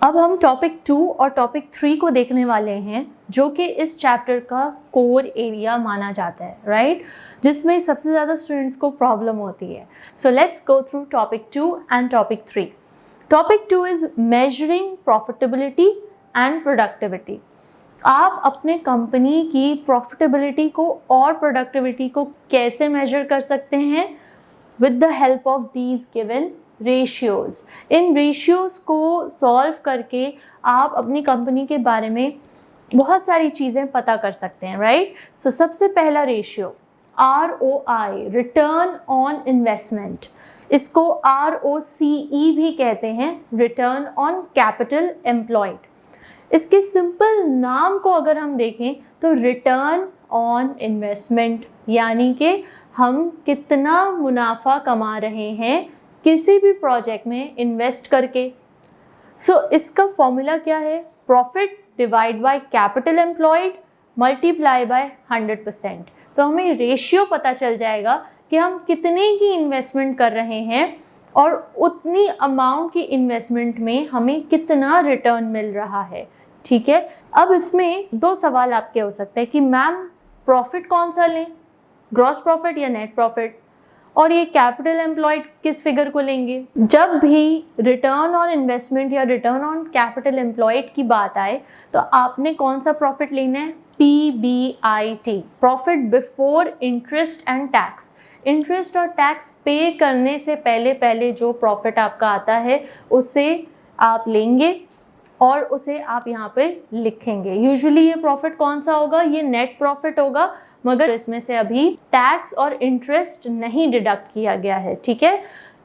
अब हम टॉपिक 2 और टॉपिक 3 को देखने वाले हैं, जो कि इस चैप्टर का कोर एरिया माना जाता है, राइट, जिसमें सबसे ज़्यादा स्टूडेंट्स को प्रॉब्लम होती है। So let's go through topic 2 and topic 3। Topic 2 is measuring profitability and productivity. आप अपने कंपनी की प्रॉफिटेबिलिटी को और प्रोडक्टिविटी को कैसे मेजर कर सकते हैं? With the help of these given ratios. In ratios को सॉल्व करके आप अपनी कंपनी के बारे में बहुत सारी चीज़ें पता कर सकते हैं, राइट। सो सबसे पहला ratio ROI, return on investment. इसको ROCE भी कहते हैं, रिटर्न ऑन कैपिटल एम्प्लॉयड। इसके सिंपल नाम को अगर हम देखें तो रिटर्न ऑन इन्वेस्टमेंट, यानी कि हम कितना मुनाफा कमा रहे हैं किसी भी प्रोजेक्ट में इन्वेस्ट करके। सो इसका फॉर्मूला क्या है? Profit divide bye capital employed multiply by 100%। तो हमें रेशियो पता चल जाएगा कि हम कितने की इन्वेस्टमेंट कर रहे हैं और उतनी अमाउंट की इन्वेस्टमेंट में हमें कितना रिटर्न मिल रहा है, ठीक है। अब इसमें दो सवाल आपके हो सकते हैं कि मैम प्रॉफिट कौन सा लें, ग्रॉस प्रॉफिट या नेट प्रॉफिट, और ये कैपिटल एम्प्लॉयड किस फिगर को लेंगे? जब भी रिटर्न ऑन इन्वेस्टमेंट या रिटर्न ऑन कैपिटल एम्प्लॉयड की बात आए तो आपने कौन सा प्रॉफिट लेना है? PBIT, profit before interest and tax. Interest और टैक्स पे करने से पहले जो प्रॉफिट आपका आता है उसे आप लेंगे और उसे आप यहाँ पे लिखेंगे। यूजुअली ये प्रॉफिट कौन सा होगा? ये नेट प्रॉफिट होगा, मगर इसमें से अभी टैक्स और इंटरेस्ट नहीं डिडक्ट किया गया है, ठीक है।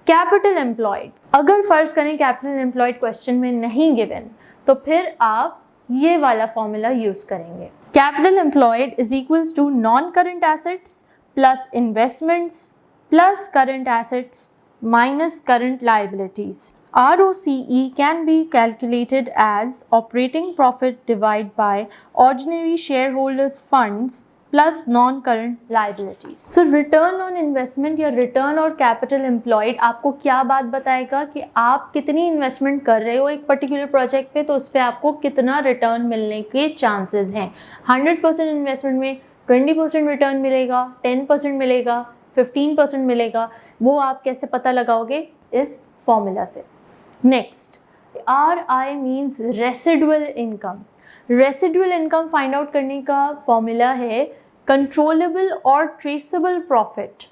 कैपिटल एम्प्लॉयड, अगर फर्ज करें कैपिटल एम्प्लॉयड क्वेश्चन में नहीं गिवन, तो फिर आप ये वाला फॉर्मूला यूज करेंगे। Capital employed is equals to non current assets plus investments plus current assets minus current liabilities. ROCE can be calculated as operating profit divided by ordinary shareholders funds plus non-current liabilities. So return on investment या return और capital employed आपको क्या बात बताएगा कि आप कितनी investment कर रहे हो एक पर्टिकुलर प्रोजेक्ट पे, तो उस पर आपको कितना रिटर्न मिलने के चांसेस हैं। 100% इन्वेस्टमेंट में 20% रिटर्न मिलेगा, 10% मिलेगा, 15% मिलेगा, वो आप कैसे पता लगाओगे? इस फॉर्मूला से। Next, RI means residual income. Residual income find out करने का फॉर्मूला है कंट्रोलेबल और traceable profit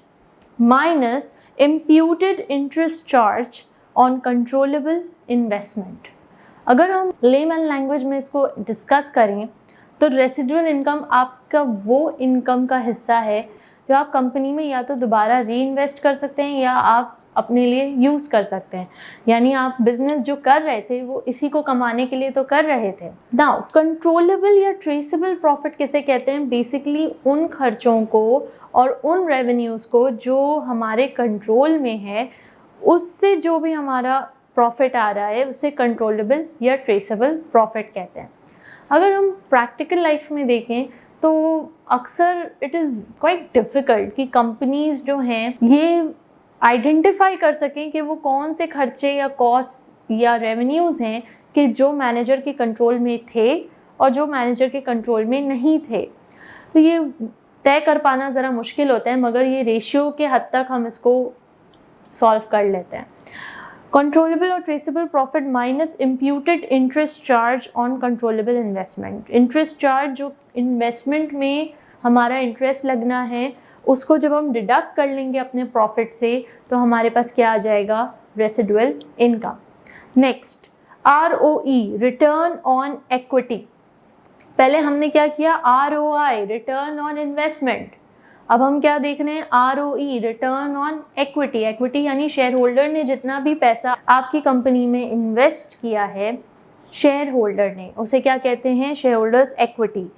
minus imputed interest charge on controllable investment. अगर हम लेमैन लैंग्वेज में इसको डिस्कस करें तो रेसिडुअल इनकम आपका वो इनकम का हिस्सा है जो आप कंपनी में या तो दोबारा री इन्वेस्ट कर सकते हैं या आप अपने लिए यूज़ कर सकते हैं। यानी आप बिजनेस जो कर रहे थे वो इसी को कमाने के लिए तो कर रहे थे। नाउ कंट्रोलेबल या ट्रेसेबल प्रॉफिट किसे कहते हैं? बेसिकली उन खर्चों को और उन रेवेन्यूज़ को जो हमारे कंट्रोल में है, उससे जो भी हमारा प्रॉफिट आ रहा है उसे कंट्रोलेबल या ट्रेसेबल प्रॉफिट कहते हैं। अगर हम प्रैक्टिकल लाइफ में देखें तो अक्सर इट इज़ क्वाइट डिफ़िकल्ट कि कंपनीज़ जो हैं ये आइडेंटिफाई कर सकें कि वो कौन से खर्चे या कॉस्ट या रेवेन्यूज़ हैं कि जो मैनेजर के कंट्रोल में थे और जो मैनेजर के कंट्रोल में नहीं थे। तो ये तय कर पाना ज़रा मुश्किल होता है, मगर ये रेशियो के हद तक हम इसको सॉल्व कर लेते हैं। कंट्रोलेबल और traceable profit minus imputed interest charge on controllable investment. Interest charge जो इन्वेस्टमेंट में हमारा इंटरेस्ट लगना है उसको जब हम डिडक्ट कर लेंगे अपने प्रॉफिट से तो हमारे पास क्या आ जाएगा? Residual income. Next, ROE, return on equity. पहले हमने क्या किया? ROI, return on investment. अब हम क्या देख रहे हैं? ROE, return on equity. Equity यानी शेयर होल्डर ने जितना भी पैसा आपकी कंपनी में इन्वेस्ट किया है, शेयर होल्डर ने, उसे क्या कहते हैं? Share holders equity.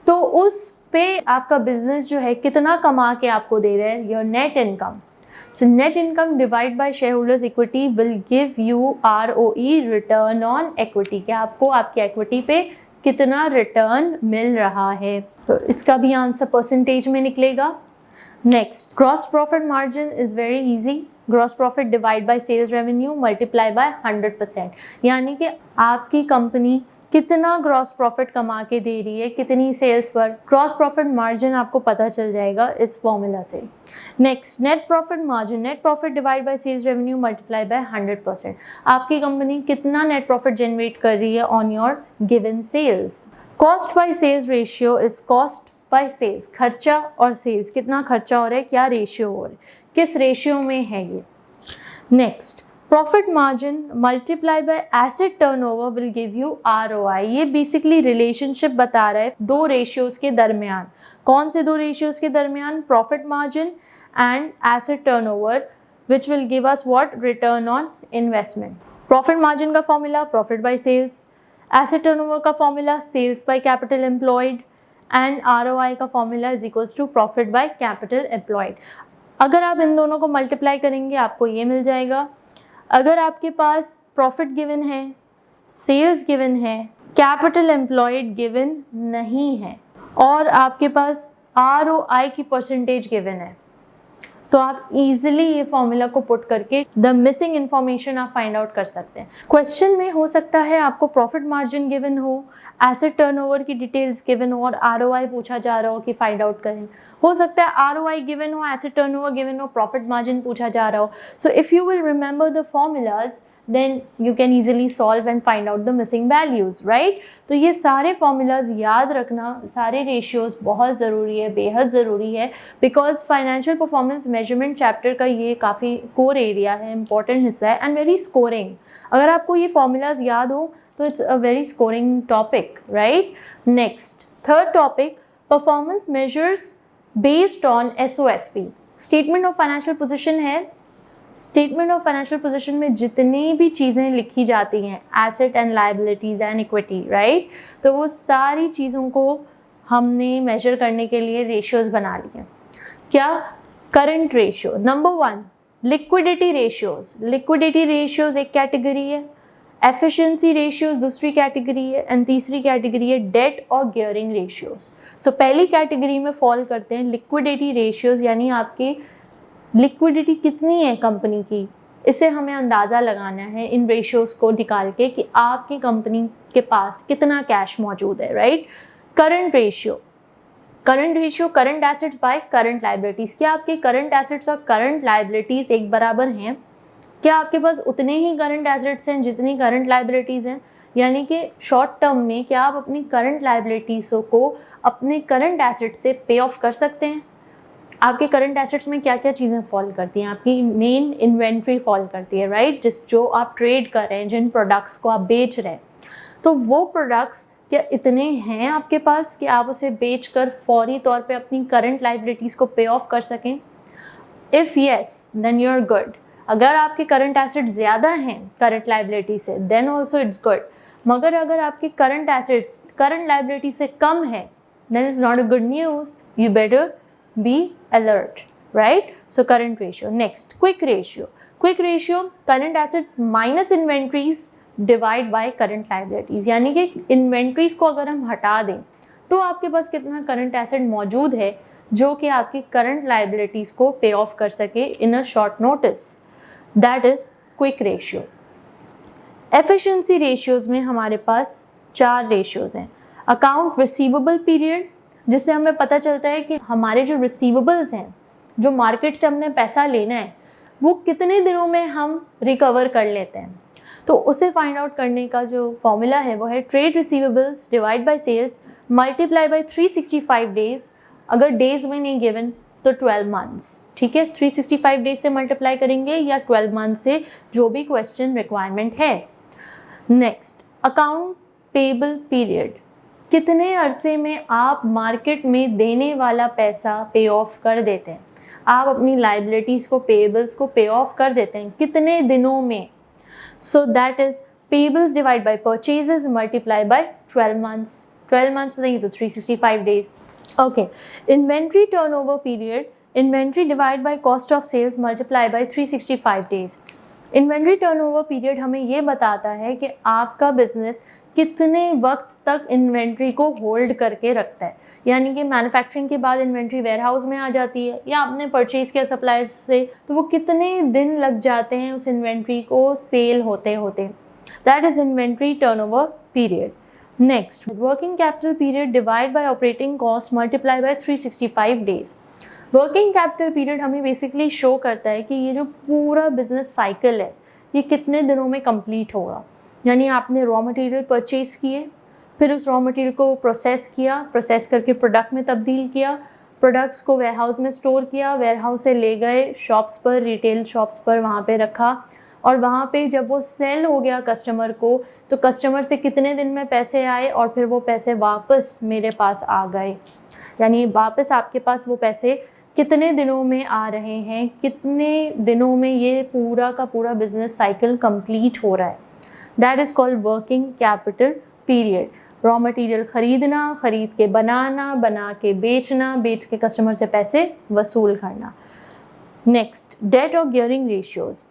तो उस पे आपका बिजनेस जो है कितना कमा के आपको दे रहा है? Your net income. So net income divide by share holders equity will give you ROE, return on equity, कि आपको आपकी इक्विटी पे कितना रिटर्न मिल रहा है। तो इसका भी आंसर परसेंटेज में निकलेगा। Next, gross profit margin is very easy. Gross profit divide by sales revenue multiply by 100%, यानी कि आपकी कंपनी कितना ग्रॉस प्रॉफिट कमा के दे रही है, कितनी सेल्स पर। ग्रॉस प्रॉफिट मार्जिन आपको पता चल जाएगा इस फॉर्मूला से। Next, net profit margin, net profit divide by sales revenue multiply by 100%। आपकी कंपनी कितना नेट प्रॉफिट जनरेट कर रही है on your given sales. Cost by sales ratio is cost by sales, खर्चा और सेल्स, कितना खर्चा हो रहा है, क्या रेशियो हो रहा है, किस रेशियो में है ये। Next, profit margin multiply by asset turnover will give you ROI। ये बेसिकली रिलेशनशिप बता रहा है दो रेशियोज के दरमियान। कौन से दो रेशियोज के दरमियान? Profit margin and asset turnover, which will give us what, return on investment. Profit margin का formula profit by sales, asset turnover का formula sales by capital employed, and ROI का formula is equals to profit by capital employed. अगर आप इन दोनों को multiply करेंगे आपको ये मिल जाएगा। अगर आपके पास प्रॉफिट गिवन है, सेल्स गिवन है, कैपिटल एम्प्लॉयड गिवन नहीं है और आपके पास ROI की परसेंटेज गिवन है, तो आप इजीली ये फॉर्मूला को पुट करके द मिसिंग इन्फॉर्मेशन आप फाइंड आउट कर सकते हैं। क्वेश्चन में हो सकता है आपको प्रॉफिट मार्जिन गिवन हो, एसेट टर्नओवर की डिटेल्स गिवन हो और ROI पूछा जा रहा हो कि फाइंड आउट करें। हो सकता है ROI गिवन हो, एसेट टर्नओवर गिवन हो, प्रॉफिट मार्जिन पूछा जा रहा हो। So if you will remember the formulas then you can easily solve and find out the missing values, right? तो ये सारे formulas याद रखना, सारे ratios बहुत ज़रूरी है, बेहद ज़रूरी है, because financial performance measurement chapter का ये काफ़ी core area है, important हिस्सा है and very scoring। अगर आपको ये formulas याद हो तो it's a very scoring topic, right? Next, third topic, performance measures based on SOFP। Statement of financial position है। स्टेटमेंट ऑफ फाइनेंशियल पोजीशन में जितनी भी चीज़ें लिखी जाती हैं, asset and liabilities and equity, right, तो वो सारी चीज़ों को हमने मेजर करने के लिए रेशियोज बना लिए। क्या? Current ratio number 1, liquidity ratios. Liquidity ratios एक कैटेगरी है, एफिशिएंसी रेशियोज दूसरी कैटेगरी है एंड तीसरी कैटेगरी है डेट और गियरिंग रेशियोज। सो पहली कैटेगरी में फॉल करते हैं लिक्विडिटी रेशियोज, यानी आपकी लिक्विडिटी कितनी है कंपनी की, इसे हमें अंदाज़ा लगाना है इन रेशियोज को निकाल के कि आपकी कंपनी के पास कितना कैश मौजूद है, right. Current ratio, current ratio current assets by current liabilities. क्या आपके करंट एसेट्स और करंट लायबिलिटीज़ एक बराबर हैं? क्या आपके पास उतने ही करंट एसेट्स हैं जितनी करंट लायबिलिटीज़ हैं? यानी कि शॉर्ट टर्म में क्या आप अपनी करंट लायबिलिटीज़ों को अपने करंट एसेट्स से पे ऑफ कर सकते हैं? आपके करंट एसेट्स में क्या क्या चीज़ें फॉल करती हैं? आपकी मेन इन्वेंट्री फॉल करती है, राइट, जो आप ट्रेड कर रहे हैं, जिन प्रोडक्ट्स को आप बेच रहे हैं, तो वो प्रोडक्ट्स क्या इतने हैं आपके पास कि आप उसे बेच कर फौरी तौर पे अपनी करंट लायबिलिटीज़ को पे ऑफ कर सकें? If yes then you are good. अगर आपके करंट एसेट्स ज़्यादा हैं करंट लायबिलिटी से देन ऑल्सो इट्स गुड, मगर अगर आपके करंट एसेट्स करंट लायबिलिटी से कम है then it's not a good news, you better be alert, right? So current ratio. Next, quick ratio. Quick ratio, current assets minus inventories divide by current liabilities। यानी कि inventories को अगर हम हटा दें तो आपके पास कितना current asset मौजूद है जो कि आपकी current liabilities को pay off कर सके in a short notice. That is quick ratio. Efficiency ratios में हमारे पास 4 ratios हैं। Account receivable period, जिससे हमें पता चलता है कि हमारे जो रिसीवेबल्स हैं, जो मार्केट से हमने पैसा लेना है, वो कितने दिनों में हम रिकवर कर लेते हैं। तो उसे फाइंड आउट करने का जो फॉर्मूला है वो है trade receivables divide by sales multiply by 365 days. अगर डेज में नहीं गिवन तो 12 मंथ्स, ठीक है, 365 डेज से मल्टीप्लाई करेंगे या 12 मंथ से, जो भी क्वेश्चन रिक्वायरमेंट है। नेक्स्ट, अकाउंट पेबल पीरियड, कितने अरसे में आप मार्केट में देने वाला पैसा पे ऑफ कर देते हैं, आप अपनी लाइबिलिटीज़ को, पेबल्स को पे ऑफ कर देते हैं कितने दिनों में। So that is payables divide by purchases multiply by 12 months. 12 months नहीं तो 365 days. Okay, inventory turnover period, inventory divide by cost of sales multiply by 365 days. Inventory turnover period हमें ये बताता है कि आपका बिजनेस कितने वक्त तक इन्वेंट्री को होल्ड करके रखता है, यानी कि मैन्युफैक्चरिंग के बाद इन्वेंट्री वेयरहाउस में आ जाती है या आपने परचेज किया सप्लायर्स से, तो वो कितने दिन लग जाते हैं उस इन्वेंट्री को सेल होते होते। That is inventory turnover period. Next, working capital period divide by operating cost multiply by 365 days. Working capital period हमें बेसिकली शो करता है कि ये जो पूरा बिजनेस साइकिल है ये कितने दिनों में कंप्लीट होगा। यानी आपने रॉ मटेरियल परचेज किए, फिर उस रॉ मटेरियल को प्रोसेस किया, प्रोसेस करके प्रोडक्ट में तब्दील किया, प्रोडक्ट्स को वेयरहाउस में स्टोर किया, वेयरहाउस से ले गए शॉप्स पर, रिटेल शॉप्स पर वहाँ पे रखा, और वहाँ पे जब वो सेल हो गया कस्टमर को, तो कस्टमर से कितने दिन में पैसे आए और फिर वो पैसे वापस मेरे पास आ गए। यानी वापस आपके पास वो पैसे कितने दिनों में आ रहे हैं, कितने दिनों में ये पूरा का पूरा बिजनेस साइकिल कंप्लीट हो रहा है। That is called working capital period. Raw material खरीदना, खरीद के बनाना, बना के बेचना, बेच के कस्टमर से पैसे वसूल करना। नेक्स्ट, डेट और गियरिंग रेशियोज़।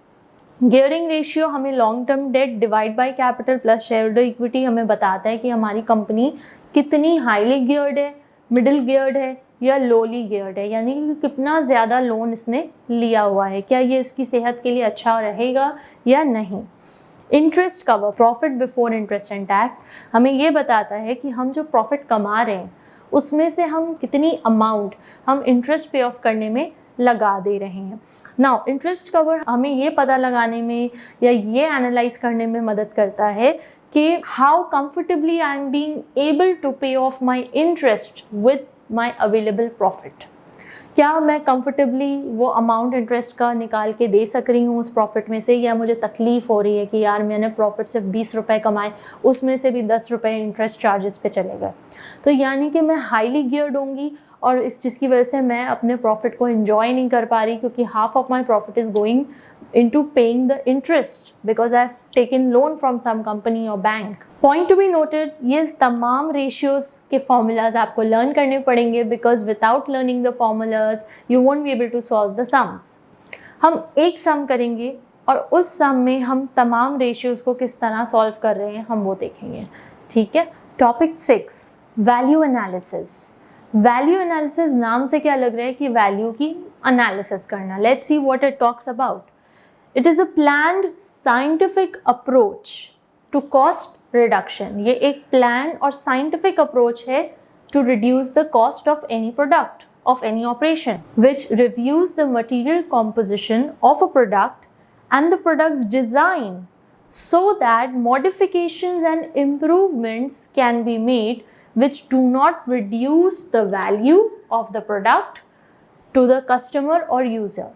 गियरिंग रेशियो हमें long term debt divide by capital plus shareholder equity हमें बताता है कि हमारी कंपनी कितनी हाईली गियर्ड है, मिडिल गियर्ड है या लोली गियर्ड है, यानी कि कितना ज़्यादा लोन इसने लिया हुआ है, क्या ये उसकी सेहत के लिए अच्छा रहेगा या नहीं। Interest cover, profit before interest and tax, हमें ये बताता है कि हम जो प्रॉफिट कमा रहे हैं उसमें से हम कितनी अमाउंट हम इंटरेस्ट पे ऑफ करने में लगा दे रहे हैं। नाउ इंटरेस्ट कवर हमें ये पता लगाने में या ये एनालाइज करने में मदद करता है कि how comfortably I am being able to pay off my interest with my available profit. क्या मैं कंफर्टेबली वो अमाउंट इंटरेस्ट का निकाल के दे सक रही हूँ उस प्रॉफिट में से, या मुझे तकलीफ़ हो रही है कि यार मैंने प्रॉफिट सिर्फ 20 रुपये कमाए, उसमें से भी 10 रुपये इंटरेस्ट चार्जेस पे चले गए। तो यानी कि मैं हाईली गियर्ड होंगी और इस जिसकी वजह से मैं अपने प्रॉफिट को एंजॉय नहीं कर पा रही, क्योंकि half of my profit is going into paying the interest because I've taken loan from some company or bank. Point to be noted, ये तमाम ratios के formulas आपको learn करने पड़ेंगे because without learning the formulas you won't be able to solve the sums. हम एक sum करेंगे और उस sum में हम तमाम ratios को किस तरह solve कर रहे हैं हम वो देखेंगे, ठीक है। Topic 6, value analysis. Value analysis नाम से क्या लग रहा है कि वैल्यू की एनालिसिस करना। Let's see what it talks about. It is a planned scientific approach to cost reduction. ये एक प्लान और साइंटिफिक अप्रोच है to reduce the cost of any product, of any operation, which reviews the material composition of a product and the products design so that modifications and improvements can be made which do not reduce the value of the product to the customer or user.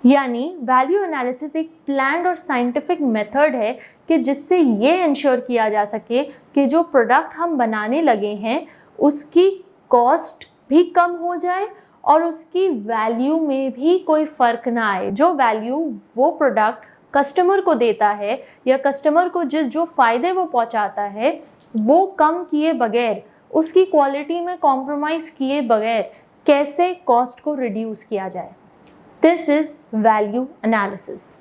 यानी value analysis एक planned और scientific method है कि जिससे ये ensure किया जा सके कि जो प्रोडक्ट हम बनाने लगे हैं उसकी कॉस्ट भी कम हो जाए और उसकी वैल्यू में भी कोई फ़र्क ना आए। जो वैल्यू वो प्रोडक्ट कस्टमर को देता है या कस्टमर को जो फ़ायदे वो पहुंचाता है वो कम किए बगैर, उसकी क्वालिटी में कॉम्प्रोमाइज़ किए बगैर कैसे कॉस्ट को रिड्यूस किया जाए। This is value analysis.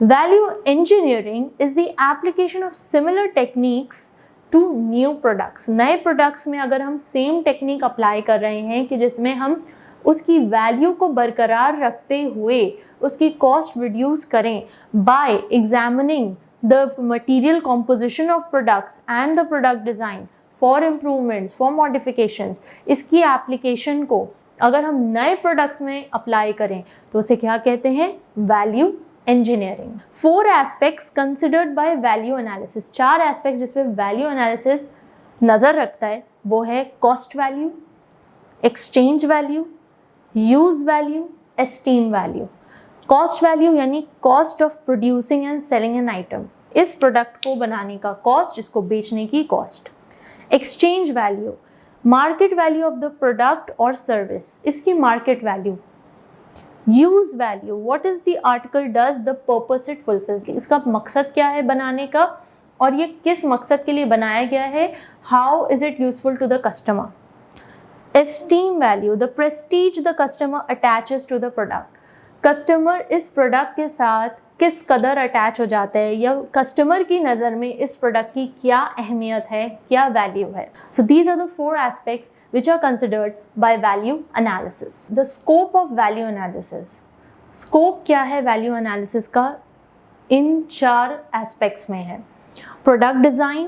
Value engineering is the application of similar techniques to new products. नए प्रोडक्ट्स में अगर हम सेम टेक्निक अप्लाई कर रहे हैं कि जिसमें हम उसकी वैल्यू को बरकरार रखते हुए उसकी कॉस्ट रिड्यूस करें bye examining the material composition of products and the product design for improvements, for modifications, इसकी एप्लीकेशन को अगर हम नए प्रोडक्ट्स में अप्लाई करें तो उसे क्या कहते हैं? Value engineering. 4 aspects considered by value analysis. 4 aspects जिस पे वैल्यू एनालिसिस नज़र रखता है वो है cost value, exchange value, use value, esteem value. Cost value यानी cost of producing and selling an item, इस प्रोडक्ट को बनाने का कॉस्ट, जिसको बेचने की cost. Exchange value, market value of the product और सर्विस, इसकी market value. Use value, what is the article does, the purpose it fulfils, इसका मकसद क्या है बनाने का और ये किस मकसद के लिए बनाया गया है, how is it useful to the customer. Esteem value, the prestige the customer attaches to the product. Customer इस प्रोडक्ट के साथ किस कदर अटैच हो जाता है या कस्टमर की नज़र में इस प्रोडक्ट की क्या अहमियत है, क्या वैल्यू है. So these are the 4 aspects which are considered by value analysis. The scope of value analysis. Scope क्या है value analysis का? इन 4 एस्पेक्ट्स में है. Product design,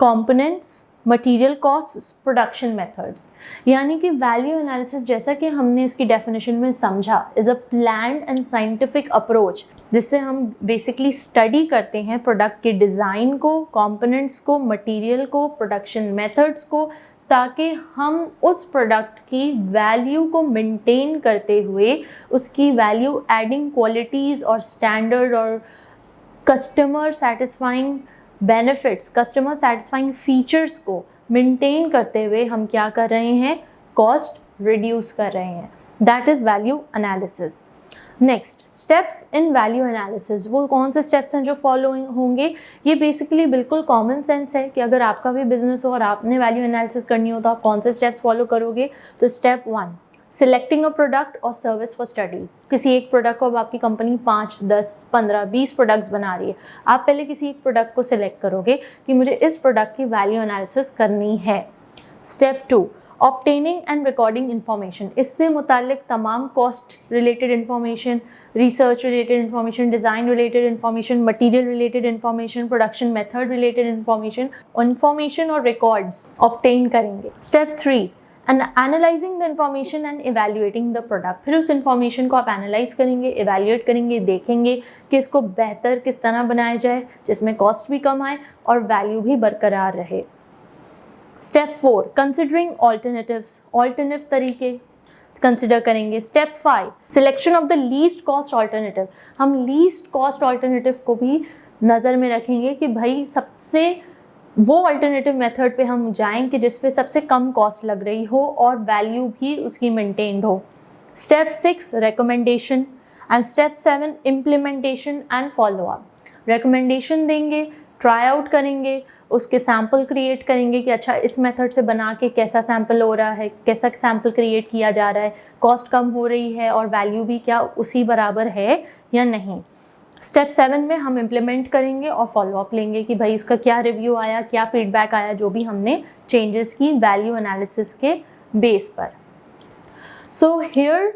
components, material costs, production methods. यानी कि वैल्यू एनालिसिस जैसा कि हमने इसकी डेफिनेशन में समझा is a planned and scientific approach जिससे हम बेसिकली स्टडी करते हैं प्रोडक्ट के डिज़ाइन को, कंपोनेंट्स को, मटेरियल को, प्रोडक्शन मेथड्स को, ताकि हम उस प्रोडक्ट की वैल्यू को मेंटेन करते हुए उसकी वैल्यू एडिंग क्वालिटीज़ और स्टैंडर्ड और customer satisfying benefits, customer satisfying features को मेंटेन करते हुए हम क्या कर रहे हैं, कॉस्ट रिड्यूस कर रहे हैं. That is value analysis. Next steps in value analysis. वो कौन से स्टेप्स हैं जो फॉलो होंगे? ये बेसिकली बिल्कुल कॉमन सेंस है कि अगर आपका भी बिजनेस हो और आपने वैल्यू एनालिसिस करनी हो तो आप कौन से स्टेप्स फॉलो करोगे. तो स्टेप 1, सिलेक्टिंग अ प्रोडक्ट और सर्विस फॉर स्टडी. किसी एक प्रोडक्ट को अब आपकी कंपनी 5, 10, 15, 20 प्रोडक्ट्स बना रही है. आप पहले किसी एक प्रोडक्ट को सिलेक्ट करोगे कि मुझे इस प्रोडक्ट की वैल्यू एनालिसिस करनी है. Step 2, obtaining and recording information. इससे मुतालिक तमाम cost related information, research related information, design related information, material related information, production method related information और रिकॉर्ड्स ऑब्टेन करेंगे. Step 3, and analysing the information and evaluating the product. फिर उस information को आप analyse करेंगे, इवेल्युएट करेंगे, देखेंगे कि इसको बेहतर किस तरह बनाया जाए जिसमें कॉस्ट भी कम आए और वैल्यू भी बरकरार रहे. Step 4, considering alternatives. ऑल्टरनेटिव तरीके कंसिडर करेंगे. Step 5, selection of the least cost alternative. हम लीस्ट कॉस्ट ऑल्टरनेटिव को भी नज़र में रखेंगे कि भाई सबसे वो अल्टरनेटिव मेथड पे हम जाएं कि जिस पे सबसे कम कॉस्ट लग रही हो और वैल्यू भी उसकी मेंटेन्ड हो. Step 6, recommendation. And step 7, implementation and follow up. Recommendation देंगे, ट्राई आउट करेंगे, उसके सैम्पल क्रिएट करेंगे कि अच्छा इस मेथड से बना के कैसा सैम्पल हो रहा है, कैसा सैम्पल क्रिएट किया जा रहा है, कॉस्ट कम हो रही है और वैल्यू भी क्या उसी बराबर है या नहीं. स्टेप 7 में हम इम्प्लीमेंट करेंगे और फॉलो अप लेंगे कि भाई उसका क्या रिव्यू आया, क्या फीडबैक आया, जो भी हमने चेंजेस की वैल्यू एनालिसिस के बेस पर. So here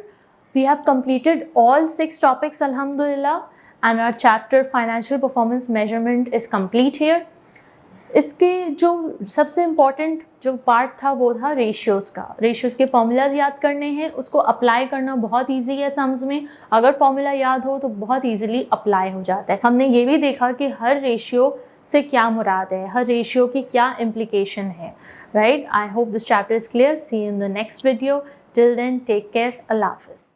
we have completed all 6 topics अल्हम्दुलिल्लाह and our chapter financial performance measurement is complete here. इसके जो सबसे इम्पॉर्टेंट जो पार्ट था वो था रेशियोज़ का. रेशियोज़ के फॉर्मूलाज याद करने हैं, उसको अप्लाई करना बहुत इजी है सम्स में. अगर फॉर्मूला याद हो तो बहुत इजीली अप्लाई हो जाता है. हमने ये भी देखा कि हर रेशियो से क्या मुराद है, हर रेशियो की क्या इम्प्लीकेशन है. Right. I hope this chapter is clear. See you in the next video. Till then take care. Allah हाफ़िज़.